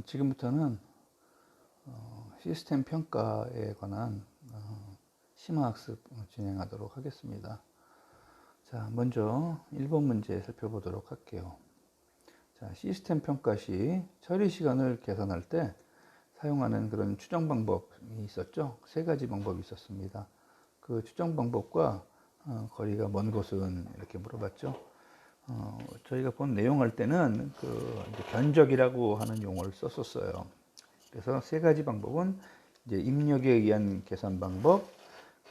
지금부터는 시스템 평가에 관한 심화학습 진행하도록 하겠습니다. 자, 먼저 1번 문제 살펴보도록 할게요. 자, 시스템 평가 시 처리 시간을 계산할 때 사용하는 그런 추정 방법이 있었죠. 세 가지 방법이 있었습니다. 그 추정 방법과 거리가 먼 곳은 이렇게 물어봤죠. 저희가 본 내용 할 때는 이제 견적이라고 하는 용어를 썼었어요. 그래서 세 가지 방법은 이제 입력에 의한 계산 방법,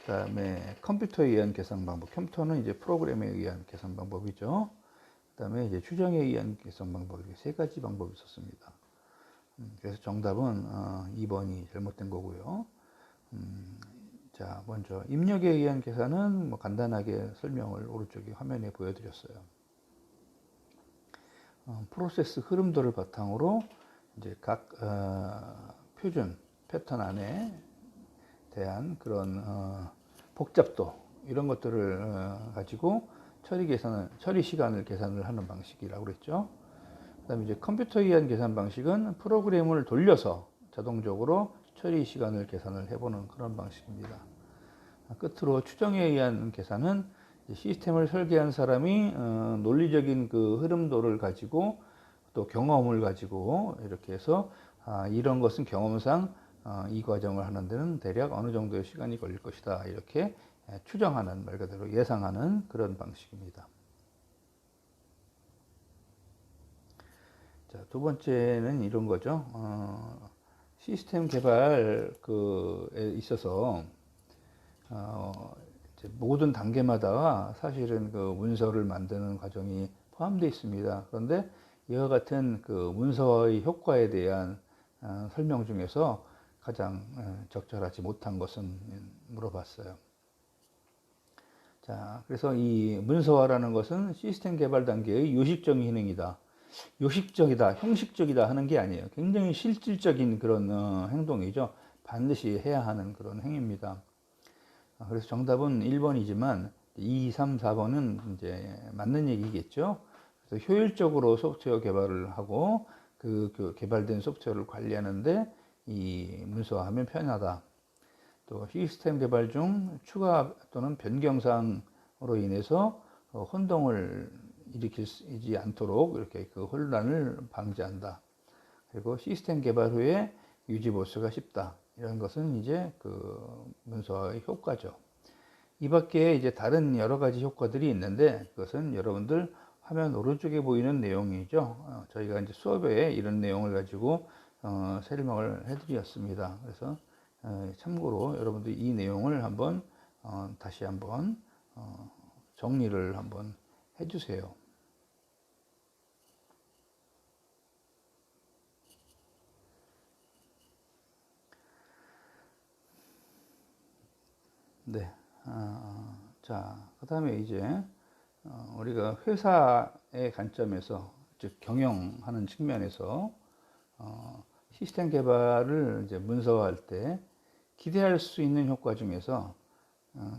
그 다음에 컴퓨터에 의한 계산 방법, 컴퓨터는 이제 프로그램에 의한 계산 방법이죠. 그 다음에 이제 추정에 의한 계산 방법, 이렇게 세 가지 방법이 있었습니다. 그래서 정답은 2번이 잘못된 거고요. 자, 먼저 입력에 의한 계산은 뭐 간단하게 설명을 오른쪽에 화면에 보여드렸어요. 프로세스 흐름도를 바탕으로 이제 각 표준 패턴 안에 대한 그런 복잡도 이런 것들을 가지고 처리 시간을 계산을 하는 방식이라고 그랬죠. 그다음에 이제 컴퓨터에 의한 계산 방식은 프로그램을 돌려서 자동적으로 처리 시간을 계산을 해보는 그런 방식입니다. 끝으로 추정에 의한 계산은 시스템을 설계한 사람이 논리적인 그 흐름도를 가지고 또 경험을 가지고 이렇게 해서 이런 것은 경험상 이 과정을 하는 데는 대략 어느 정도의 시간이 걸릴 것이다, 이렇게 추정하는, 말 그대로 예상하는 그런 방식입니다. 자, 두 번째는 이런 거죠. 시스템 개발에 있어서 모든 단계마다 사실은 그 문서를 만드는 과정이 포함되어 있습니다. 그런데 이와 같은 그 문서의 효과에 대한 설명 중에서 가장 적절하지 못한 것은 물어봤어요. 자, 그래서 이 문서화라는 것은 시스템 개발 단계의 요식적 기능이다. 요식적이다, 형식적이다 하는 게 아니에요. 굉장히 실질적인 그런 행동이죠. 반드시 해야 하는 그런 행위입니다. 그래서 정답은 1번이지만 2, 3, 4번은 이제 맞는 얘기겠죠. 그래서 효율적으로 소프트웨어 개발을 하고 그 개발된 소프트웨어를 관리하는데 이 문서화하면 편하다. 또 시스템 개발 중 추가 또는 변경사항으로 인해서 혼동을 일으키지 않도록 이렇게 그 혼란을 방지한다. 그리고 시스템 개발 후에 유지 보수가 쉽다. 이런 것은 이제 그 문서화의 효과죠. 이 밖에 이제 다른 여러 가지 효과들이 있는데 그것은 여러분들 화면 오른쪽에 보이는 내용이죠. 저희가 이제 수업에 이런 내용을 가지고 설명을 해드렸습니다. 그래서 참고로 여러분들 이 내용을 한번 다시 한번 정리를 한번 해주세요. 네. 자, 그 다음에 이제 우리가 회사의 관점에서, 즉 경영하는 측면에서 시스템 개발을 이제 문서화할 때 기대할 수 있는 효과 중에서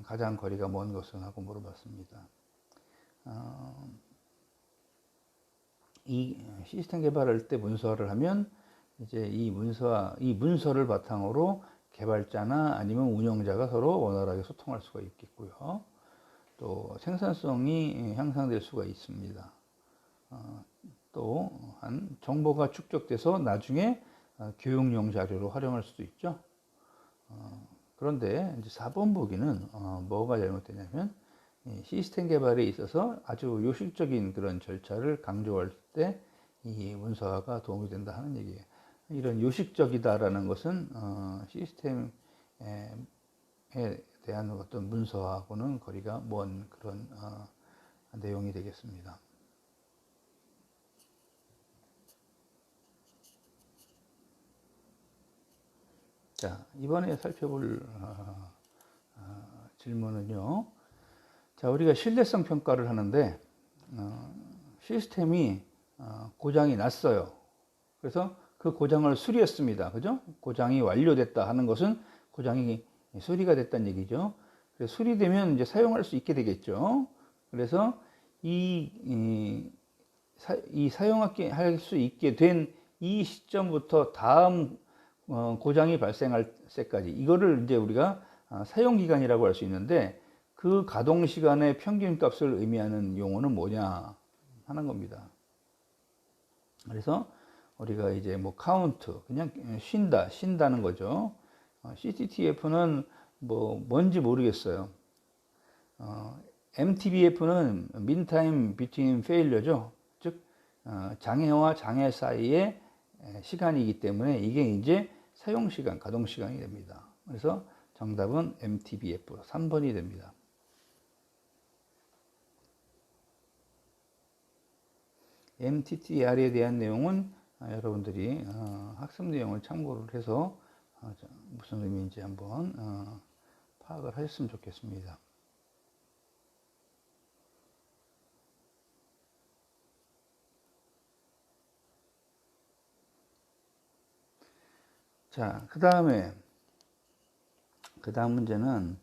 가장 거리가 먼 것은 하고 물어봤습니다. 이 시스템 개발할 때 문서화를 하면 이제 이 문서를 바탕으로 개발자나 아니면 운영자가 서로 원활하게 소통할 수가 있겠고요. 또 생산성이 향상될 수가 있습니다. 또한 정보가 축적돼서 나중에 교육용 자료로 활용할 수도 있죠. 그런데 이제 4번 보기는 뭐가 잘못되냐면 시스템 개발에 있어서 아주 요식적인 그런 절차를 강조할 때 이 문서화가 도움이 된다 하는 얘기예요. 이런 요식적이다라는 것은 시스템에 대한 어떤 문서화하고는 거리가 먼 그런 내용이 되겠습니다. 자, 이번에 살펴볼 질문은요. 자, 우리가 신뢰성 평가를 하는데 시스템이 고장이 났어요. 그래서 그 고장을 수리했습니다. 그죠? 고장이 완료됐다 하는 것은 고장이 수리가 됐다는 얘기죠. 그래서 수리되면 이제 사용할 수 있게 되겠죠. 그래서 사용할 수 있게 된 이 시점부터 다음 고장이 발생할 때까지 이거를 이제 우리가 사용 기간이라고 할 수 있는데, 그 가동 시간의 평균 값을 의미하는 용어는 뭐냐 하는 겁니다. 그래서 우리가 이제 뭐 카운트, 그냥 쉰다는 거죠. CTTF는 뭐 뭔지 모르겠어요. MTBF는 Mean Time Between Failure죠. 즉 장애와 장애 사이의 시간이기 때문에 이게 이제 사용 시간, 가동 시간이 됩니다. 그래서 정답은 MTBF 3번이 됩니다. MTTR에 대한 내용은 여러분들이 학습 내용을 참고를 해서 무슨 의미인지 한번 파악을 하셨으면 좋겠습니다. 자, 그 다음 문제는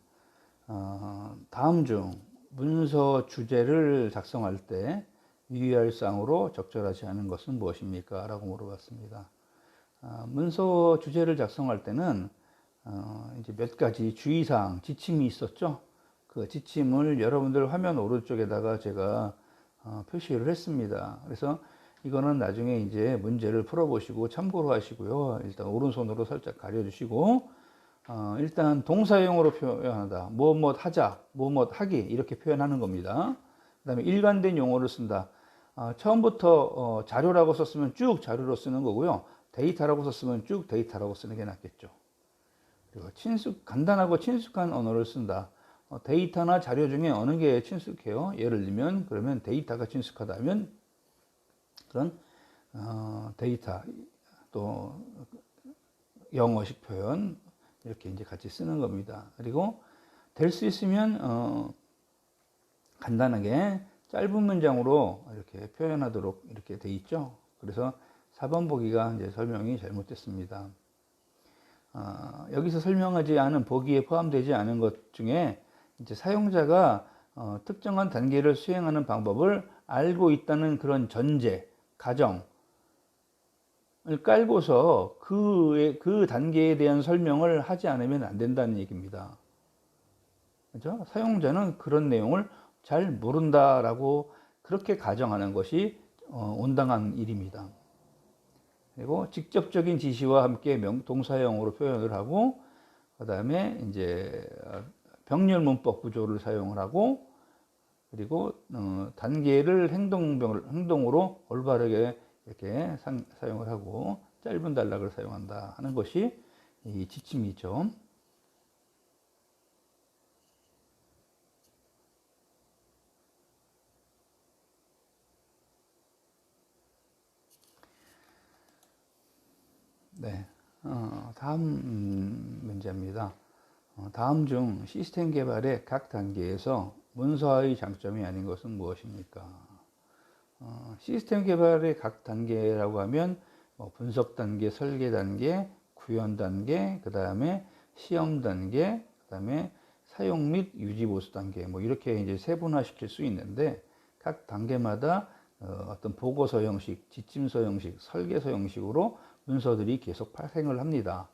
다음 중 문서 주제를 작성할 때 유의할 사항으로 적절하지 않은 것은 무엇입니까? 라고 물어봤습니다. 문서 주제를 작성할 때는 이제 몇 가지 주의사항, 지침이 있었죠. 그 지침을 여러분들 화면 오른쪽에다가 제가 표시를 했습니다. 그래서 이거는 나중에 이제 문제를 풀어보시고 참고로 하시고요. 일단 오른손으로 살짝 가려주시고, 일단 동사형으로 표현하다, 뭐뭐 하자, 뭐뭐 하기, 이렇게 표현하는 겁니다. 그 다음에 일관된 용어를 쓴다. 처음부터 자료라고 썼으면 쭉 자료로 쓰는 거고요. 데이터라고 썼으면 쭉 데이터라고 쓰는 게 낫겠죠. 그리고 간단하고 친숙한 언어를 쓴다. 데이터나 자료 중에 어느 게 친숙해요? 예를 들면, 그러면 데이터가 친숙하다면 그런 데이터, 또 영어식 표현 이렇게 이제 같이 쓰는 겁니다. 그리고 될 수 있으면 간단하게 짧은 문장으로 이렇게 표현하도록 이렇게 돼 있죠. 그래서 4번 보기가 이제 설명이 잘못됐습니다. 여기서 설명하지 않은 보기에 포함되지 않은 것 중에 이제 사용자가 특정한 단계를 수행하는 방법을 알고 있다는 그런 전제, 가정을 깔고서 그 단계에 대한 설명을 하지 않으면 안 된다는 얘기입니다. 그죠? 사용자는 그런 내용을 잘 모른다라고 그렇게 가정하는 것이 온당한 일입니다. 그리고 직접적인 지시와 함께 동사형으로 표현을 하고, 그 다음에 이제 병렬 문법 구조를 사용을 하고, 그리고 단계를 행동으로 올바르게 이렇게 사용을 하고 짧은 단락을 사용한다 하는 것이 이 지침이죠. 네, 다음 문제입니다. 다음 중 시스템 개발의 각 단계에서 문서의 장점이 아닌 것은 무엇입니까? 시스템 개발의 각 단계라고 하면 분석 단계, 설계 단계, 구현 단계, 그 다음에 시험 단계, 그 다음에 사용 및 유지 보수 단계, 뭐 이렇게 이제 세분화시킬 수 있는데, 각 단계마다 어떤 보고서 형식, 지침서 형식, 설계서 형식으로 문서들이 계속 발생을 합니다.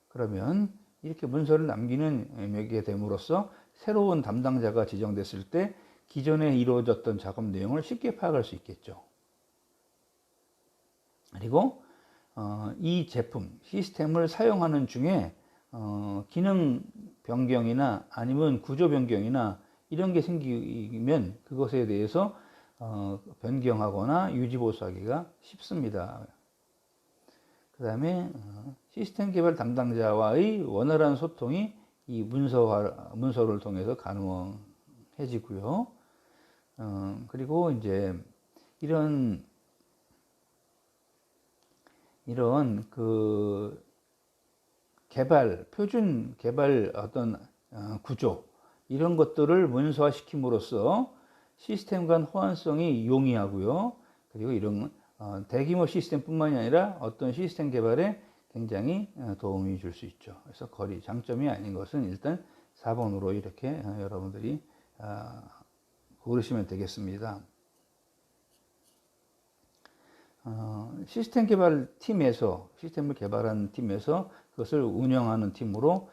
그러면 이렇게 문서를 남기게 됨으로써 새로운 담당자가 지정됐을 때 기존에 이루어졌던 작업 내용을 쉽게 파악할 수 있겠죠. 그리고 이 제품, 시스템을 사용하는 중에 기능 변경이나 아니면 구조 변경이나 이런 게 생기면 그것에 대해서 변경하거나 유지 보수하기가 쉽습니다. 그 다음에 시스템 개발 담당자와의 원활한 소통이 이 문서를 통해서 가능해지고요. 그리고 이제 이런 그 표준 개발 어떤 구조, 이런 것들을 문서화 시킴으로써 시스템 간 호환성이 용이하고요. 그리고 이런 대규모 시스템뿐만이 아니라 어떤 시스템 개발에 굉장히 도움이 줄 수 있죠. 그래서 장점이 아닌 것은 일단 4번으로 이렇게 여러분들이 고르시면 되겠습니다. 시스템 개발팀에서 시스템을 개발하는 팀에서 그것을 운영하는 팀으로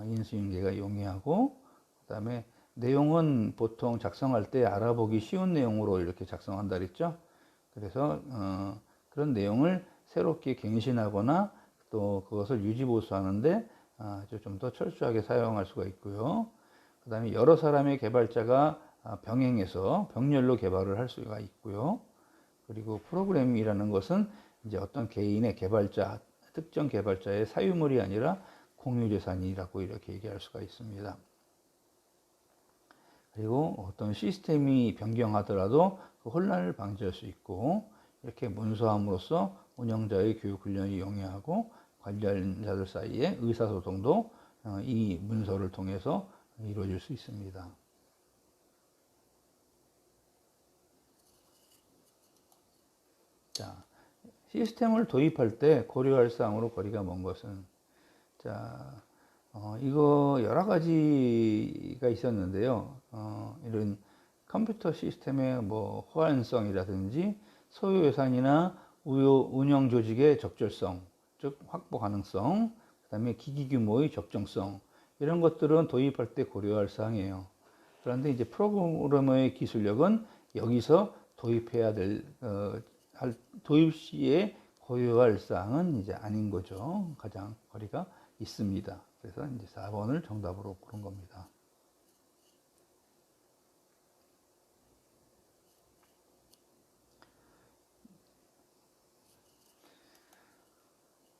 인수인계가 용이하고, 그다음에 내용은 보통 작성할 때 알아보기 쉬운 내용으로 이렇게 작성한다 그랬죠. 그래서 그런 내용을 새롭게 갱신하거나 또 그것을 유지보수하는데 좀 더 철저하게 사용할 수가 있고요. 그 다음에 여러 사람의 개발자가 병행해서 병렬로 개발을 할 수가 있고요. 그리고 프로그램이라는 것은 이제 어떤 개인의 개발자, 특정 개발자의 사유물이 아니라 공유재산이라고 이렇게 얘기할 수가 있습니다. 그리고 어떤 시스템이 변경하더라도 그 혼란을 방지할 수 있고, 이렇게 문서함으로써 운영자의 교육 훈련이 용이하고 관련자들 사이의 의사소통도 이 문서를 통해서 이루어질 수 있습니다. 자, 시스템을 도입할 때 고려할 사항으로 거리가 먼 것은, 자, 이거 여러 가지가 있었는데요. 이런 컴퓨터 시스템의 뭐 호환성이라든지 소요 예산이나 운영 조직의 적절성, 즉 확보 가능성, 그 다음에 기기 규모의 적정성, 이런 것들은 도입할 때 고려할 사항이에요. 그런데 이제 프로그래머의 기술력은 여기서 도입해야 될 도입 시에 고려할 사항은 이제 아닌 거죠. 가장 거리가 있습니다. 그래서 이제 4번을 정답으로 고른 겁니다.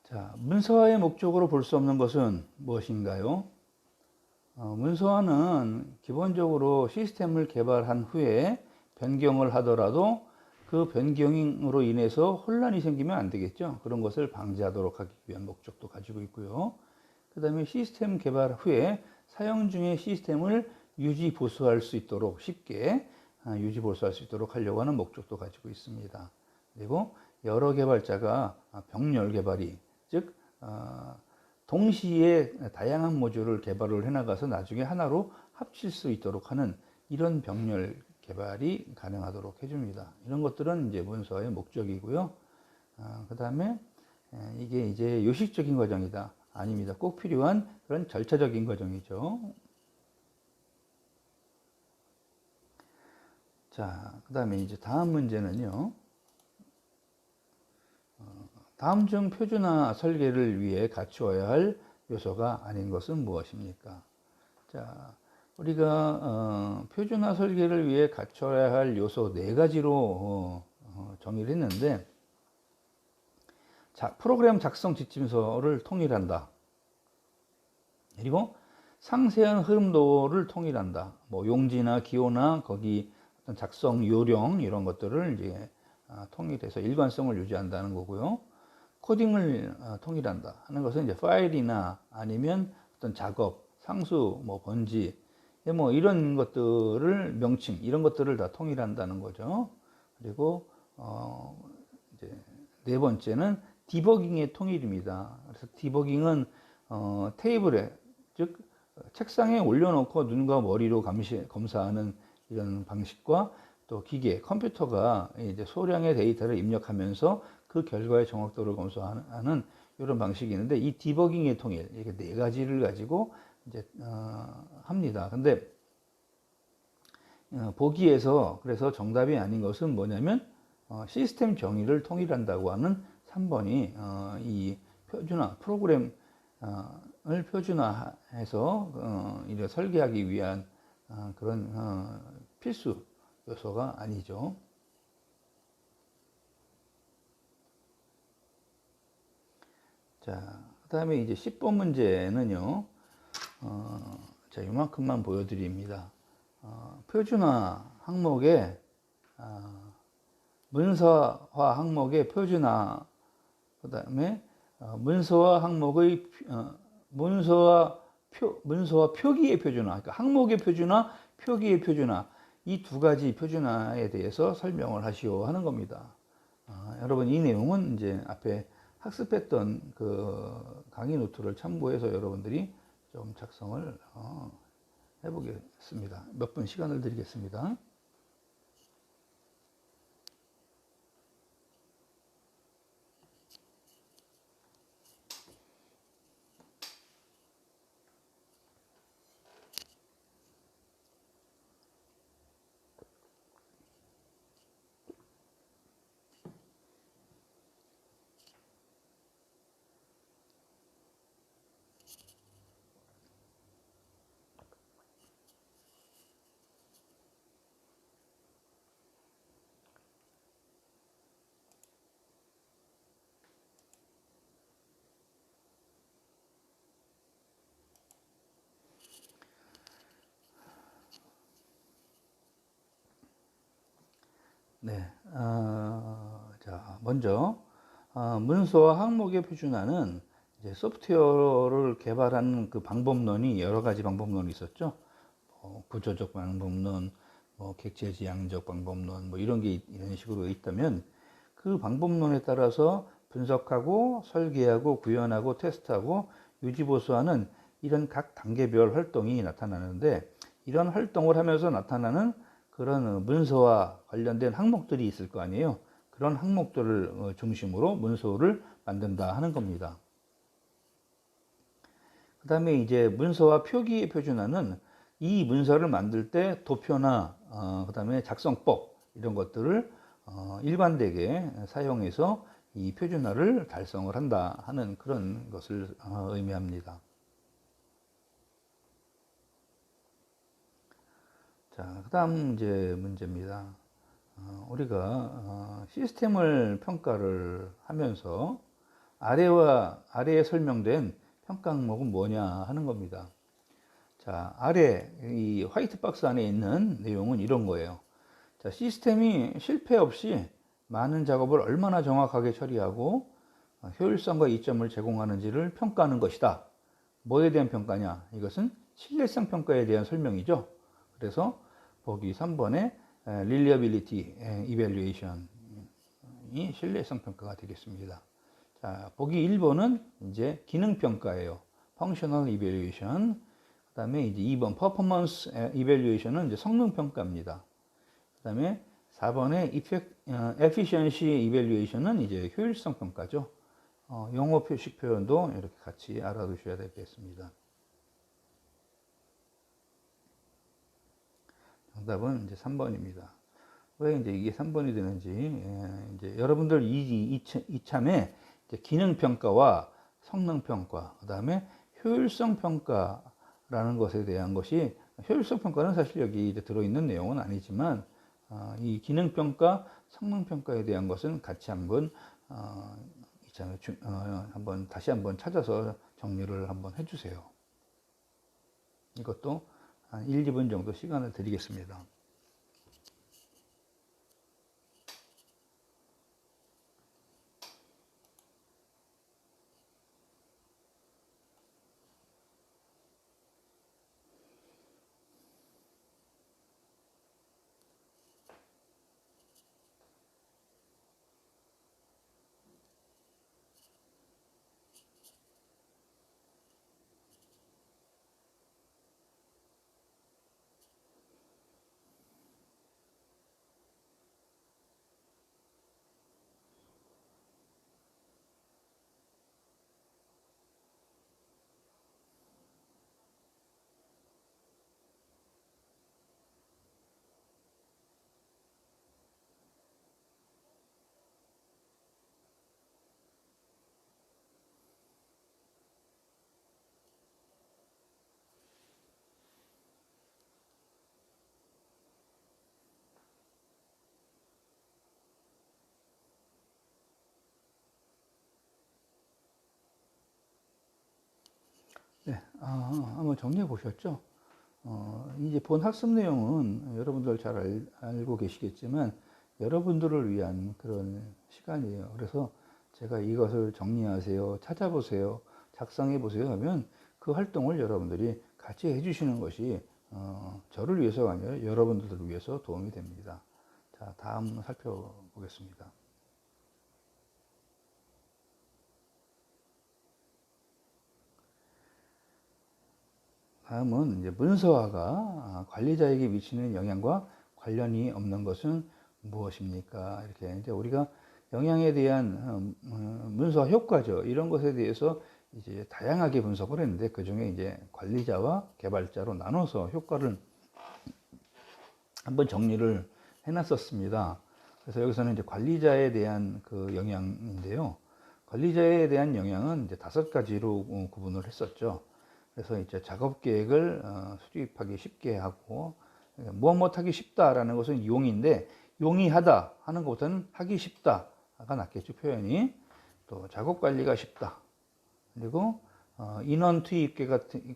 자, 문서화의 목적으로 볼 수 없는 것은 무엇인가요? 문서화는 기본적으로 시스템을 개발한 후에 변경을 하더라도 그 변경으로 인해서 혼란이 생기면 안 되겠죠. 그런 것을 방지하도록 하기 위한 목적도 가지고 있고요. 그 다음에 시스템 개발 후에 사용 중의 시스템을 유지 보수할 수 있도록 쉽게 유지 보수할 수 있도록 하려고 하는 목적도 가지고 있습니다. 그리고 여러 개발자가 병렬 개발이, 즉 동시에 다양한 모듈을 개발을 해나가서 나중에 하나로 합칠 수 있도록 하는 이런 병렬 개발이 가능하도록 해줍니다. 이런 것들은 이제 문서의 목적이고요. 그 다음에 이게 이제 요식적인 과정이다. 아닙니다. 꼭 필요한 그런 절차적인 과정이죠. 자, 그 다음에 이제 다음 문제는요. 다음 중 표준화 설계를 위해 갖추어야 할 요소가 아닌 것은 무엇입니까? 자, 우리가 표준화 설계를 위해 갖춰야 할 요소 4가지로 정의를 했는데, 자, 프로그램 작성 지침서를 통일한다. 그리고 상세한 흐름도를 통일한다. 뭐 용지나 기호나 거기 어떤 작성 요령 이런 것들을 이제 통일해서 일관성을 유지한다는 거고요. 코딩을 통일한다 하는 것은 이제 파일이나 아니면 어떤 작업, 상수, 뭐 번지, 뭐 이런 것들을 명칭 이런 것들을 다 통일한다는 거죠. 그리고 이제 4번째는 디버깅의 통일입니다. 그래서 디버깅은 테이블에, 즉 책상에 올려놓고 눈과 머리로 검사하는 이런 방식과 또 기계, 컴퓨터가 이제 소량의 데이터를 입력하면서 그 결과의 정확도를 검사하는 이런 방식이 있는데, 이 디버깅의 통일, 이게 4가지를 가지고 이제 합니다. 근데 보기에서 그래서 정답이 아닌 것은 뭐냐면 시스템 정의를 통일한다고 하는 3번이 이 표준화 프로그램을 표준화해서 이를 설계하기 위한 그런 필수 요소가 아니죠. 자, 그 다음에 이제 10번 문제는요, 자, 이만큼만 보여드립니다. 표준화 항목에, 문서화 항목의 표준화, 그 다음에 문서화 항목의, 문서화 표기의 표준화, 그러니까 항목의 표준화, 표기의 표준화, 이 2가지 표준화에 대해서 설명을 하시오 하는 겁니다. 여러분, 이 내용은 이제 앞에 학습했던 그 강의 노트를 참고해서 여러분들이 좀 작성을 해보겠습니다. 몇 분 시간을 드리겠습니다. 네, 자, 먼저 문서와 항목의 표준화는 이제 소프트웨어를 개발하는 그 방법론이 여러 가지 방법론이 있었죠. 구조적 방법론, 객체지향적 방법론, 이런 게 이런 식으로 있다면 그 방법론에 따라서 분석하고 설계하고 구현하고 테스트하고 유지보수하는 이런 각 단계별 활동이 나타나는데, 이런 활동을 하면서 나타나는 그런 문서와 관련된 항목들이 있을 거 아니에요. 그런 항목들을 중심으로 문서를 만든다 하는 겁니다. 그 다음에 이제 문서와 표기의 표준화는 이 문서를 만들 때 도표나 그 다음에 작성법 이런 것들을 일관되게 사용해서 이 표준화를 달성을 한다 하는 그런 것을 의미합니다. 자, 그 다음 이제 문제입니다. 우리가 시스템을 평가를 하면서 아래에 설명된 평가 항목은 뭐냐 하는 겁니다. 자, 아래 이 화이트 박스 안에 있는 내용은 이런 거예요. 자, 시스템이 실패 없이 많은 작업을 얼마나 정확하게 처리하고 효율성과 이점을 제공하는지를 평가하는 것이다. 뭐에 대한 평가냐? 이것은 신뢰성 평가에 대한 설명이죠. 그래서 보기 3번에 Reliability Evaluation이 신뢰성 평가가 되겠습니다. 자, 보기 1번은 이제 기능 평가예요. Functional Evaluation. 그 다음에 이제 2번 Performance Evaluation은 이제 성능 평가입니다. 그 다음에 4번에 Efficiency Evaluation은 이제 효율성 평가죠. 영어 표식 표현도 이렇게 같이 알아두셔야 되겠습니다. 정답은 이제 3번입니다. 왜 이제 이게 3번이 되는지, 이제 여러분들 이참에 이제 기능 평가와 성능 평가, 그 다음에 효율성 평가라는 것에 대한 것이, 효율성 평가는 사실 여기 이제 들어있는 내용은 아니지만, 이 기능 평가, 성능 평가에 대한 것은 같이 한번 이참에 다시 한번 찾아서 정리를 한번 해주세요. 이것도 한 1, 2분 정도 시간을 드리겠습니다. 네, 한번 정리해 보셨죠? 이제 본 학습 내용은 여러분들 잘 알고 계시겠지만 여러분들을 위한 그런 시간이에요. 그래서 제가 이것을 정리하세요, 찾아보세요, 작성해 보세요 하면 그 활동을 여러분들이 같이 해주시는 것이 저를 위해서가 아니라 여러분들을 위해서 도움이 됩니다. 자, 다음 살펴보겠습니다. 다음은 이제 문서화가 관리자에게 미치는 영향과 관련이 없는 것은 무엇입니까? 이렇게 이제 우리가 영향에 대한 문서화 효과죠. 이런 것에 대해서 이제 다양하게 분석을 했는데 그 중에 이제 관리자와 개발자로 나눠서 효과를 한번 정리를 해놨었습니다. 그래서 여기서는 이제 관리자에 대한 그 영향인데요. 관리자에 대한 영향은 이제 5가지로 구분을 했었죠. 그래서 이제 작업 계획을 수립하기 쉽게 하고, 무엇 하기 쉽다라는 것은 용인데 용이하다 하는 것보다는 하기 쉽다가 낫겠죠, 표현이. 또 작업 관리가 쉽다. 그리고 인원 투입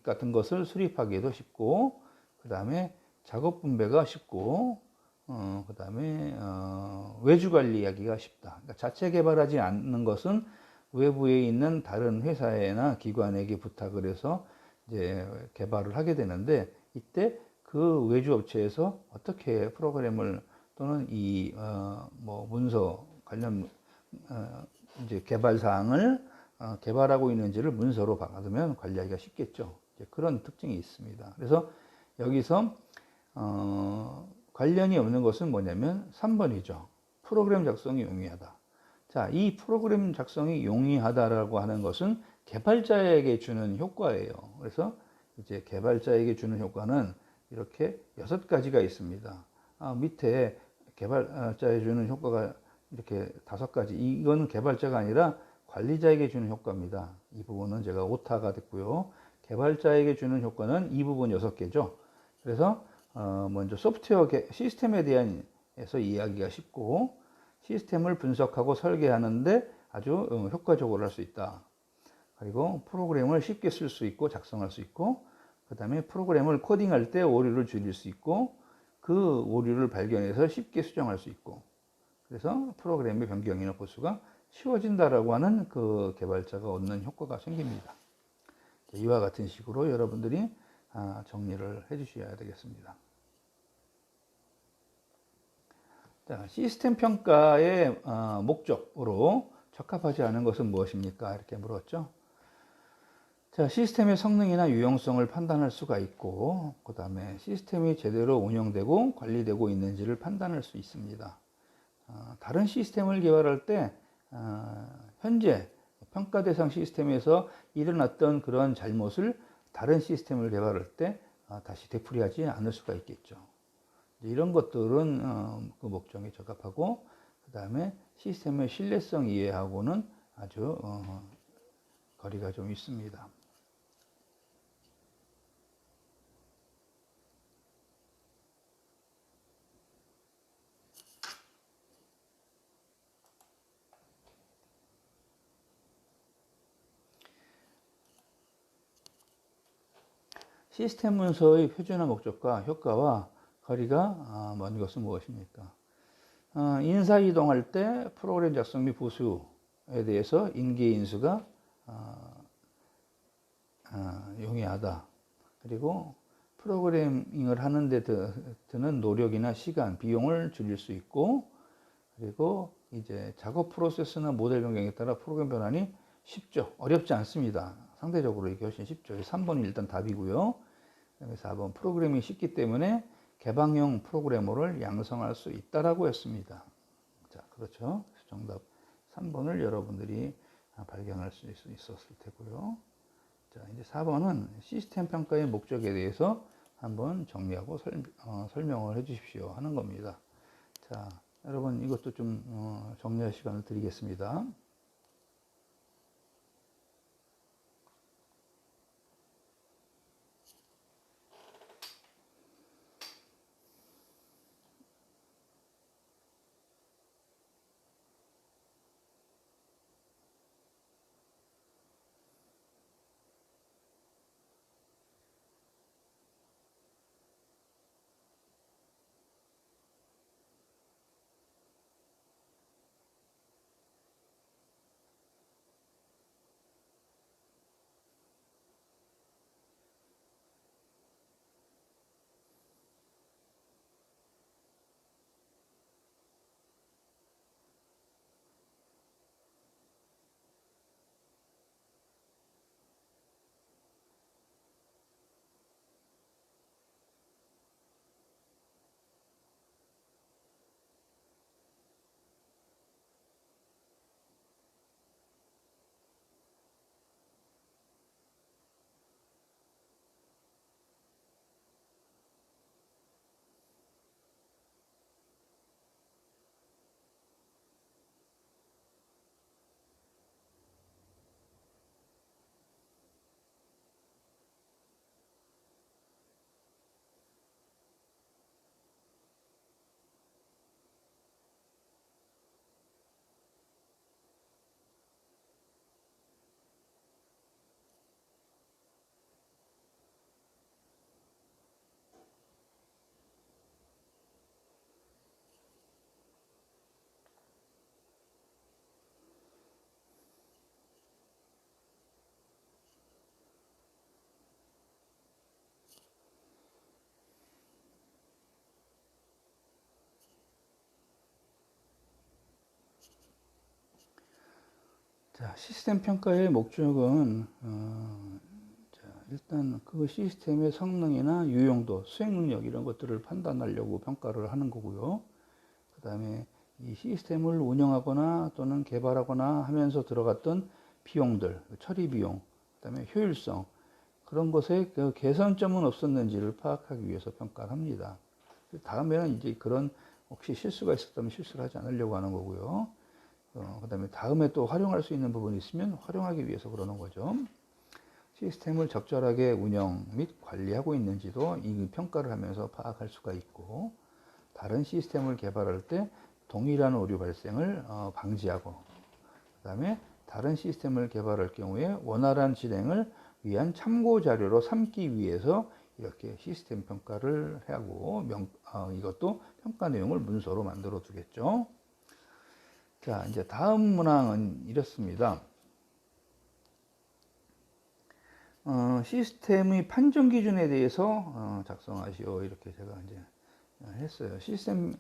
같은 것을 수립하기도 쉽고, 그 다음에 작업 분배가 쉽고, 그 다음에 외주 관리하기가 쉽다. 그러니까 자체 개발하지 않는 것은 외부에 있는 다른 회사나 기관에게 부탁을 해서 이제 개발을 하게 되는데, 이때 그 외주 업체에서 어떻게 프로그램을 또는 뭐 문서 관련 이제 개발 사항을 개발하고 있는지를 문서로 받으면 관리하기가 쉽겠죠. 이제 그런 특징이 있습니다. 그래서 여기서 관련이 없는 것은 뭐냐면 3번이죠. 프로그램 작성이 용이하다. 자, 이 프로그램 작성이 용이하다라고 하는 것은 개발자에게 주는 효과예요. 그래서 이제 개발자에게 주는 효과는 이렇게 6가지가 있습니다. 밑에 개발자에 주는 효과가 이렇게 5가지. 이거는 개발자가 아니라 관리자에게 주는 효과입니다. 이 부분은 제가 오타가 됐고요. 개발자에게 주는 효과는 이 부분 6개죠. 그래서 먼저 소프트웨어 시스템에 대해서 이야기가 쉽고, 시스템을 분석하고 설계하는데 아주 효과적으로 할 수 있다. 그리고 프로그램을 쉽게 쓸 수 있고 작성할 수 있고, 그 다음에 프로그램을 코딩할 때 오류를 줄일 수 있고, 그 오류를 발견해서 쉽게 수정할 수 있고, 그래서 프로그램의 변경이나 보수가 쉬워진다라고 하는 그 개발자가 얻는 효과가 생깁니다. 이와 같은 식으로 여러분들이 정리를 해 주셔야 되겠습니다. 자, 시스템 평가의 목적으로 적합하지 않은 것은 무엇입니까? 이렇게 물었죠. 자, 시스템의 성능이나 유용성을 판단할 수가 있고, 그 다음에 시스템이 제대로 운영되고 관리되고 있는지를 판단할 수 있습니다. 다른 시스템을 개발할 때 현재 평가 대상 시스템에서 일어났던 그런 잘못을 다른 시스템을 개발할 때 다시 되풀이하지 않을 수가 있겠죠. 이런 것들은 그 목적에 적합하고, 그 다음에 시스템의 신뢰성 이해하고는 아주 거리가 좀 있습니다. 시스템 문서의 표준화 목적과 효과와 거리가 먼 것은 무엇입니까? 인사 이동할 때 프로그램 작성 및 보수에 대해서 인계 인수가 용이하다. 그리고 프로그래밍을 하는 데 드는 노력이나 시간, 비용을 줄일 수 있고, 그리고 이제 작업 프로세스나 모델 변경에 따라 프로그램 변환이 쉽죠. 어렵지 않습니다. 상대적으로 이게 훨씬 쉽죠. 3번이 일단 답이고요. 4번 프로그래밍이 쉽기 때문에 개방형 프로그래머를 양성할 수 있다라고 했습니다. 자, 그렇죠. 정답 3번을 여러분들이 발견할 수 있었을 테고요. 자, 이제 4번은 시스템 평가의 목적에 대해서 한번 정리하고 설명을 해 주십시오 하는 겁니다. 자, 여러분 이것도 좀 정리할 시간을 드리겠습니다. 자, 시스템 평가의 목적은 자, 일단 그 시스템의 성능이나 유용도, 수행 능력 이런 것들을 판단하려고 평가를 하는 거고요. 그 다음에 이 시스템을 운영하거나 또는 개발하거나 하면서 들어갔던 비용들, 처리 비용, 그 다음에 효율성, 그런 것에 그 개선점은 없었는지를 파악하기 위해서 평가를 합니다. 다음에는 이제 그런 혹시 실수가 있었다면 실수를 하지 않으려고 하는 거고요. 그 다음에 다음에 또 활용할 수 있는 부분이 있으면 활용하기 위해서 그러는 거죠. 시스템을 적절하게 운영 및 관리하고 있는지도 이 평가를 하면서 파악할 수가 있고, 다른 시스템을 개발할 때 동일한 오류 발생을 방지하고, 그 다음에 다른 시스템을 개발할 경우에 원활한 진행을 위한 참고 자료로 삼기 위해서 이렇게 시스템 평가를 하고 이것도 평가 내용을 문서로 만들어 두겠죠. 자, 이제 다음 문항은 이렇습니다. 시스템의 판정 기준에 대해서 작성하시오. 이렇게 제가 이제 했어요. 시스템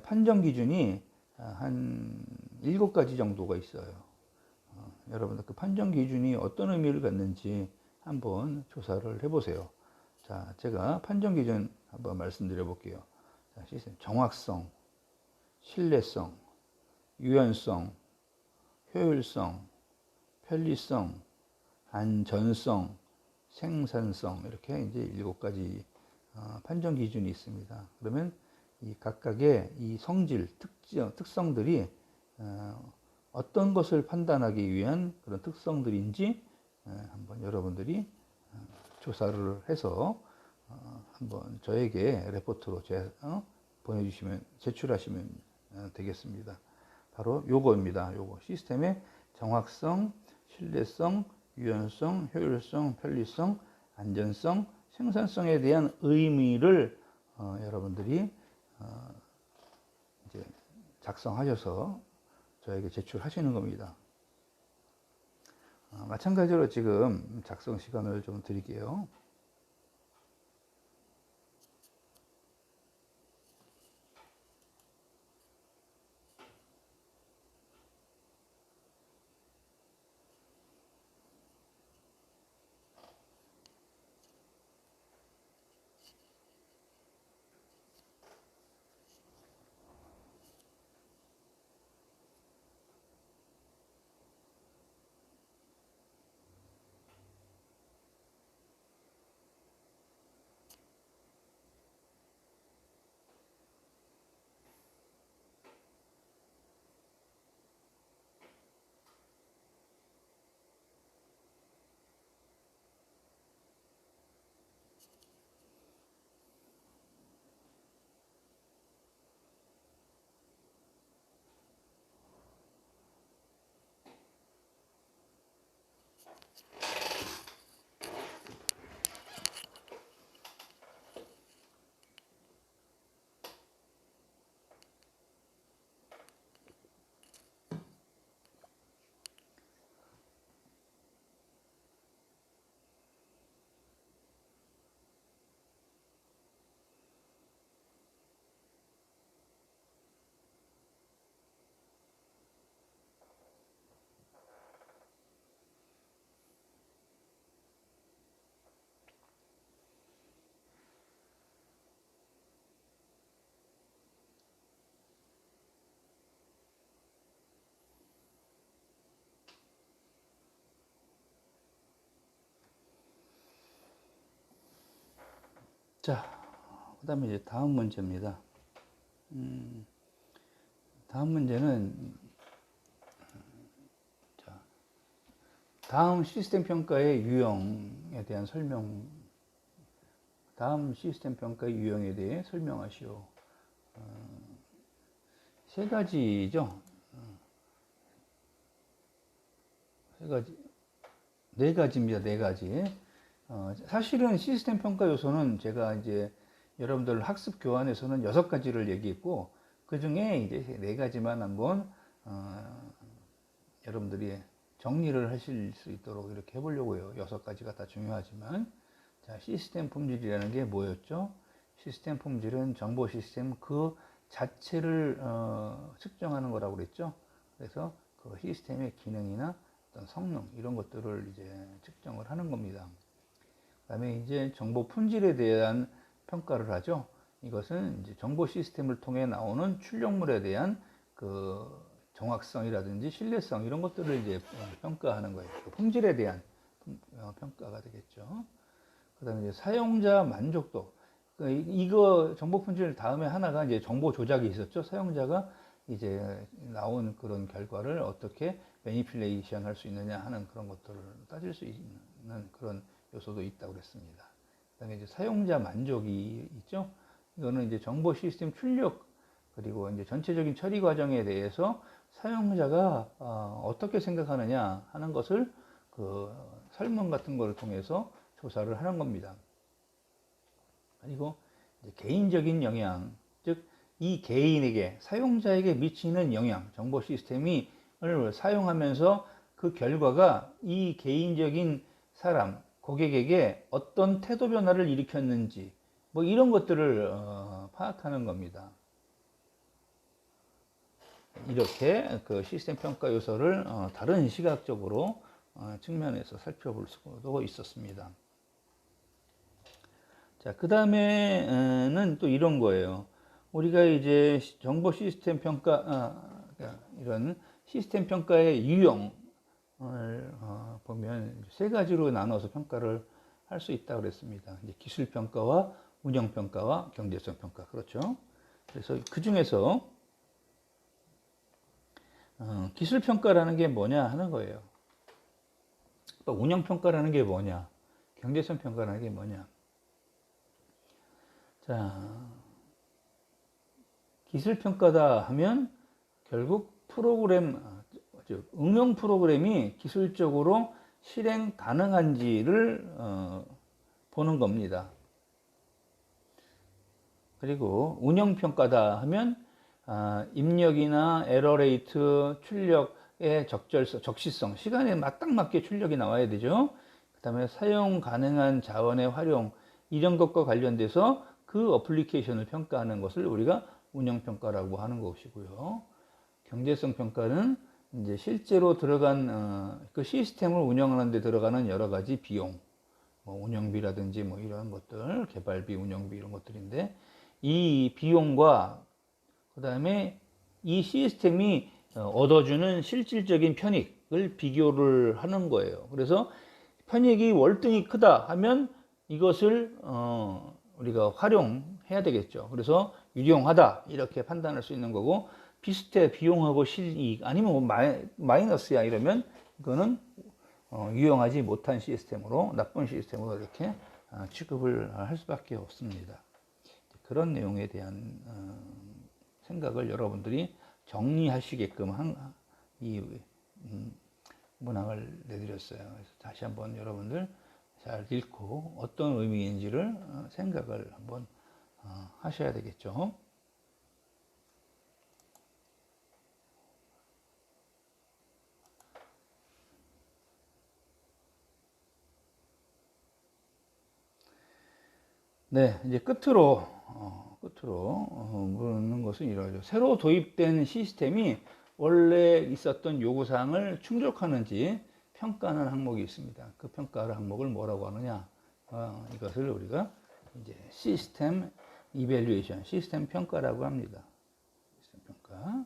판정 기준이 한 7가지 정도가 있어요. 여러분들 그 판정 기준이 어떤 의미를 갖는지 한번 조사를 해보세요. 자, 제가 판정 기준 한번 말씀드려 볼게요. 자, 시스템 정확성, 신뢰성, 유연성, 효율성, 편리성, 안전성, 생산성, 이렇게 이제 7가지 판정 기준이 있습니다. 그러면 이 각각의 이 성질, 특성들이 어떤 것을 판단하기 위한 그런 특성들인지 한번 여러분들이 조사를 해서 한번 저에게 레포트로 보내주시면, 제출하시면 되겠습니다. 바로 요거입니다. 요거 시스템의 정확성, 신뢰성, 유연성, 효율성, 편리성, 안전성, 생산성에 대한 의미를 여러분들이 이제 작성하셔서 저에게 제출하시는 겁니다. 마찬가지로 지금 작성 시간을 좀 드릴게요. 자, 그 다음에 이제 다음 문제입니다. 다음 문제는 자, 다음 시스템 평가의 유형에 대한 설명, 다음 시스템 평가의 유형에 대해 설명하시오. 세 가지죠. 세 가지, 네 가지입니다. 네 가지. 사실은 시스템 평가 요소는 제가 이제 여러분들 학습 교환에서는 6가지를 얘기했고, 그 중에 이제 네 가지만 한번 여러분들이 정리를 하실 수 있도록 이렇게 해보려고요. 6가지가 다 중요하지만, 자, 시스템 품질이라는 게 뭐였죠? 시스템 품질은 정보 시스템 그 자체를 측정하는 거라고 그랬죠. 그래서 그 시스템의 기능이나 어떤 성능 이런 것들을 이제 측정을 하는 겁니다. 그다음에 이제 정보 품질에 대한 평가를 하죠. 이것은 이제 정보 시스템을 통해 나오는 출력물에 대한 그 정확성이라든지 신뢰성 이런 것들을 이제 평가하는 거예요. 그 품질에 대한 평가가 되겠죠. 그다음에 이제 사용자 만족도. 이거 정보 품질 다음에 하나가 이제 정보 조작이 있었죠. 사용자가 이제 나온 그런 결과를 어떻게 매니플레이션 할 수 있느냐 하는 그런 것들을 따질 수 있는 그런 요소도 있다고 그랬습니다. 그다음에 이제 사용자 만족이 있죠. 이거는 이제 정보 시스템 출력 그리고 이제 전체적인 처리 과정에 대해서 사용자가 어떻게 생각하느냐 하는 것을 그 설문 같은 걸 통해서 조사를 하는 겁니다. 그리고 이제 개인적인 영향, 즉 이 개인에게 사용자에게 미치는 영향, 정보 시스템을 사용하면서 그 결과가 이 개인적인 사람, 고객에게 어떤 태도 변화를 일으켰는지 뭐 이런 것들을 파악하는 겁니다. 이렇게 그 시스템 평가 요소를 다른 시각적으로 측면에서 살펴볼 수도 있었습니다. 자, 그 다음에는 또 이런 거예요. 우리가 이제 정보 시스템 평가, 이런 시스템 평가의 유형을 보면 세 가지로 나눠서 평가를 할 수 있다고 그랬습니다. 이제 기술 평가와 운영 평가와 경제성 평가. 그렇죠. 그래서 그 중에서 기술 평가라는 게 뭐냐 하는 거예요. 또 운영 평가라는 게 뭐냐, 경제성 평가라는 게 뭐냐. 자, 기술 평가다 하면 결국 프로그램, 즉 응용 프로그램이 기술적으로 실행 가능한지를 보는 겁니다. 그리고 운영 평가다 하면 입력이나 에러 레이트, 출력의 적시성, 시간에 딱 맞게 출력이 나와야 되죠. 그 다음에 사용 가능한 자원의 활용, 이런 것과 관련돼서 그 어플리케이션을 평가하는 것을 우리가 운영 평가라고 하는 것이고요. 경제성 평가는 이제 실제로 들어간 그 시스템을 운영하는 데 들어가는 여러 가지 비용, 뭐 운영비라든지 뭐 이런 것들, 개발비, 운영비 이런 것들인데 이 비용과 그 다음에 이 시스템이 얻어주는 실질적인 편익을 비교를 하는 거예요. 그래서 편익이 월등히 크다 하면 이것을 우리가 활용해야 되겠죠. 그래서 유용하다 이렇게 판단할 수 있는 거고, 비슷해 비용하고 실이익 아니면 뭐 마이너스야 이러면 이거는 유용하지 못한 시스템으로, 나쁜 시스템으로 이렇게 취급을 할 수밖에 없습니다. 그런 내용에 대한 생각을 여러분들이 정리하시게끔 이 문항을 내드렸어요. 그래서 다시 한번 여러분들 잘 읽고 어떤 의미인지를 생각을 한번 하셔야 되겠죠. 네, 이제 끝으로 묻는 것은 이러죠. 새로 도입된 시스템이 원래 있었던 요구사항을 충족하는지 평가하는 항목이 있습니다. 그 평가하는 항목을 뭐라고 하느냐? 이것을 우리가 이제 시스템 이밸류에이션, 시스템 평가라고 합니다. 시스템 평가.